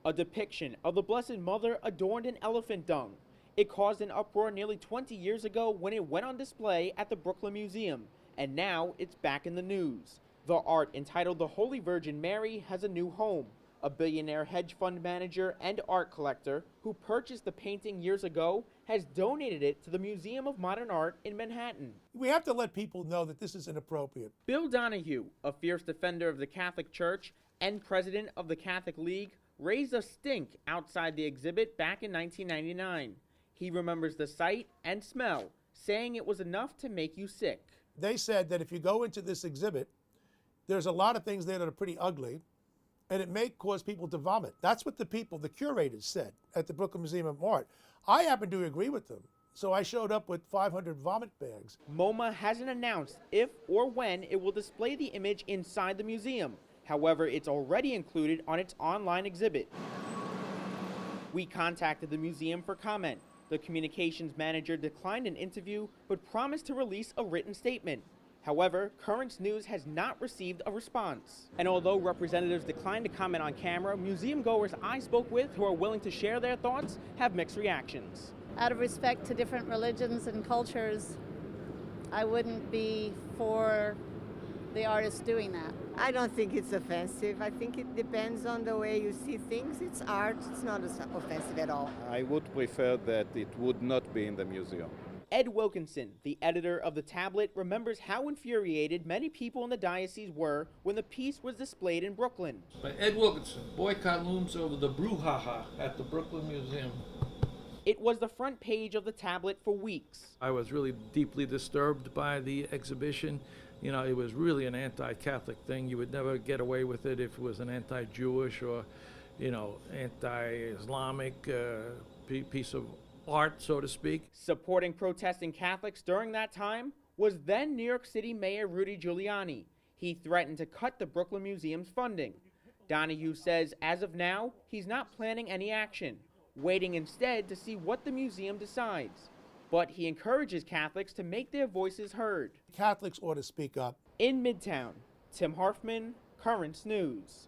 A depiction of the Blessed Mother adorned in elephant dung. It caused an uproar nearly 20 years ago when it went on display at the Brooklyn Museum, and now it's back in the news. The art, entitled The Holy Virgin Mary, has a new home. A billionaire hedge fund manager and art collector who purchased the painting years ago has donated it to the Museum of Modern Art in Manhattan. We have to let people know that this is inappropriate. Bill Donohue, a fierce defender of the Catholic Church and president of the Catholic League, raised a stink outside the exhibit back in 1999. He remembers the sight and smell, saying it was enough to make you sick. They said that if you go into this exhibit, there's a lot of things there that are pretty ugly, and it may cause people to vomit. That's what the curators said at the Brooklyn Museum of Art. I happen to agree with them, so I showed up with 500 vomit bags. MoMA hasn't announced if or when it will display the image inside the museum. However, it's already included on its online exhibit. We contacted the museum for comment. The communications manager declined an interview but promised to release a written statement. However, Currents News has not received a response. And although representatives declined to comment on camera, museum goers I spoke with who are willing to share their thoughts have mixed reactions. Out of respect to different religions and cultures, I wouldn't be for the artist doing that. I don't think it's offensive. I think it depends on the way you see things. It's art. It's not offensive at all. I would prefer that it would not be in the museum. Ed Wilkinson, the editor of The Tablet, remembers how infuriated many people in the diocese were when the piece was displayed in Brooklyn. By Ed Wilkinson, boycott looms over the brouhaha at the Brooklyn Museum. It was the front page of The Tablet for weeks. I was really deeply disturbed by the exhibition. You know, it was really an anti-Catholic thing. You would never get away with it if it was an anti-Jewish or, anti-Islamic piece of art, so to speak. Supporting protesting Catholics during that time was then New York City Mayor Rudy Giuliani. He threatened to cut the Brooklyn Museum's funding. Donohue says as of now, he's not planning any action, waiting instead to see what the museum decides. But he encourages Catholics to make their voices heard. Catholics ought to speak up. In Midtown, Tim Harfmann, Currents News.